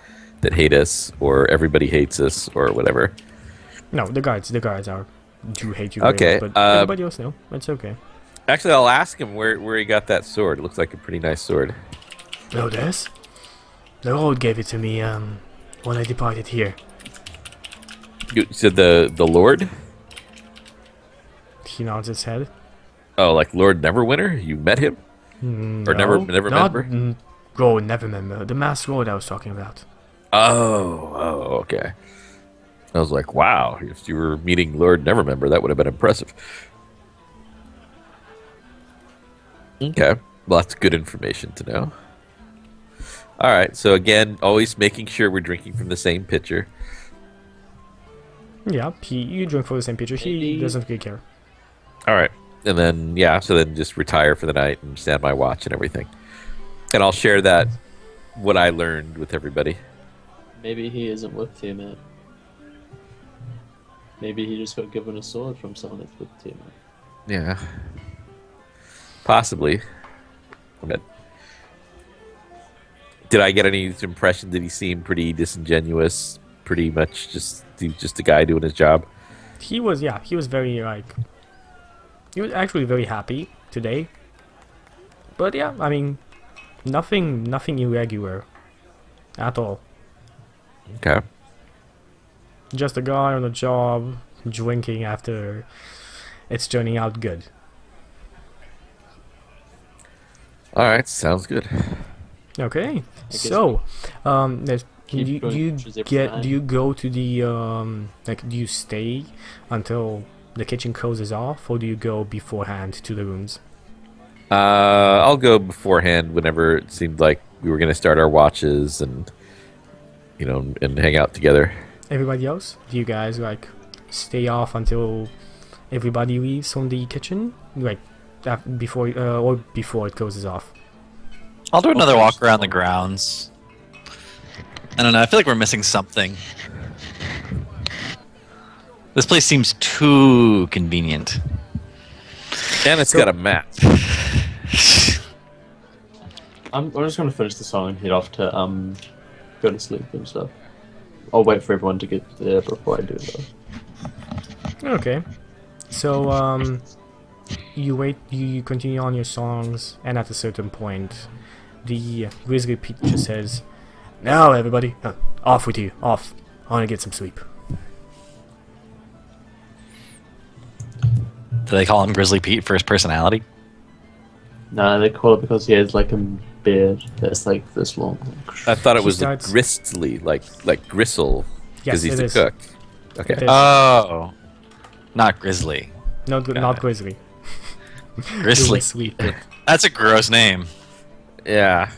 that hate us, or everybody hates us, or whatever. do The guards do hate you. Okay, Very much, but everybody else no. It's okay. Actually, I'll ask him where he got that sword. It looks like a pretty nice sword. No, this? The Lord gave it to me when I departed here. You said the Lord? He nods his head. Oh, like Lord Neverwinter? You met him? Or never not remember? Lord Nevermember. The masked lord I was talking about. Oh, okay. I was like, wow, if you were meeting Lord Nevermember, that would have been impressive. Okay, well, that's good information to know. All right, so again, always making sure we're drinking from the same pitcher. Yeah, you drink for the same pitcher. He Maybe. doesn't really care. All right, and then, so then just retire for the night and stand my watch and everything. And I'll share that, what I learned with everybody. Maybe he isn't with Tiamat. Maybe he just got given a sword from someone that's with Tiamat. Yeah. Possibly. But did I get any impression that he seemed pretty disingenuous? Pretty much just a guy doing his job? He was very he was actually very happy today. But yeah, I mean, nothing irregular at all. Okay. Just a guy on a job drinking after it's turning out good. All right, sounds good. Okay, guess so there's keep do going you pictures every time. do you go to the do you stay until the kitchen closes off, or do you go beforehand to the rooms? I'll go beforehand whenever it seemed like we were going to start our watches and and hang out together. Everybody else, do you guys stay off until everybody leaves from the kitchen, before it closes off? I'll do another walk around the grounds I don't know. I feel like we're missing something. This place seems too convenient. And it's got a map. I'm just gonna finish the song and head off to go to sleep and stuff. I'll wait for everyone to get there before I do though. Okay. So you wait. You continue on your songs, and at a certain point, the Grizzly Pete just says, "Now, everybody, off with you. Off. I want to get some sleep." Do they call him Grizzly Pete for his personality? Nah, they call it because he has like a beard that's like this long. I thought it He was starts- a gristly, like gristle, because Yes, he's it a is. cook. Okay. It is. Oh, not Grizzly. No, not Grizzly. Grizzly. Sweet. That's a gross name. Yeah.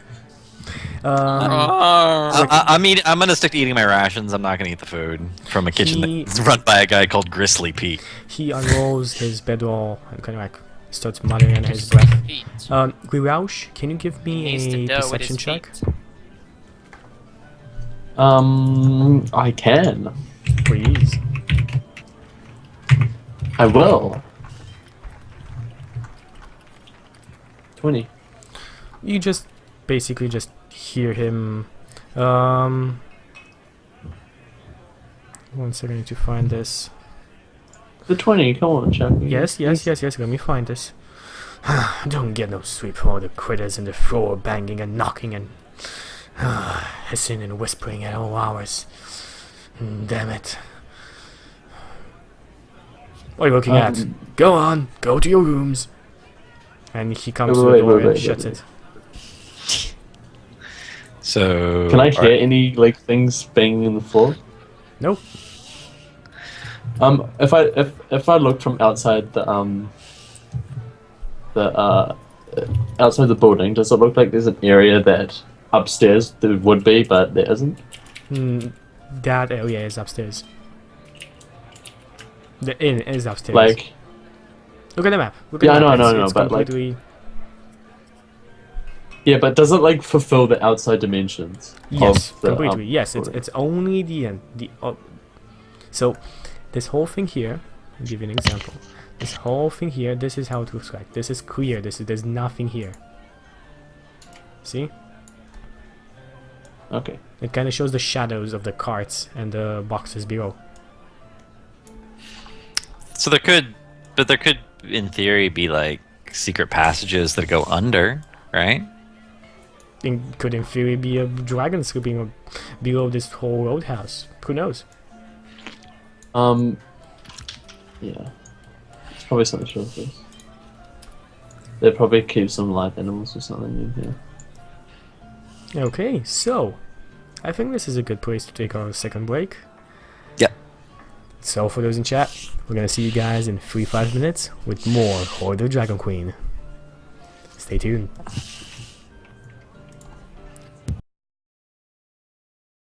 I'm gonna stick to eating my rations. I'm not gonna eat the food from a kitchen He- that's run by a guy called Grizzly Pete. He unrolls his bedroll and kind of like starts muttering under his breath. Feet. Guiraush, can you give He needs to me a know with his perception check? feet. I can. Please. I will. 20. You just basically just hear him. 1 second, I need to find this. The 20, come on, Chuck. Yes. Let me find this. Don't get no sleep for all the critters in the floor banging and knocking and hissing and whispering at all hours. Damn it. What are you looking at? Go on, go to your rooms. And he comes to the door and shuts it. So Can I hear any like things banging in the floor? Nope. If I looked from outside the outside the building, does it look like there's an area that upstairs there would be, but there isn't? That area is upstairs. The inn is upstairs. Like, look at the map. Look at Yeah, the I map. know, It's but, like- completely... yeah, but does it like fulfill the outside dimensions? Yes, of the, completely. Yes, building? it's only the end. So, this whole thing here. I'll give you an example. This whole thing here. This is how it looks like. This is clear. There's nothing here. See? Okay. It kind of shows the shadows of the carts and the boxes below. So there could, in theory, be like secret passages that go under, right? Could in theory be a dragon sleeping below this whole roadhouse. Who knows? Yeah. It's probably something to do with this. They probably keep some live animals or something in here. Okay, so I think this is a good place to take our second break. Yep. So for those in chat, we're gonna see you guys in 3-5 minutes with more Hoard the Dragon Queen. Stay tuned.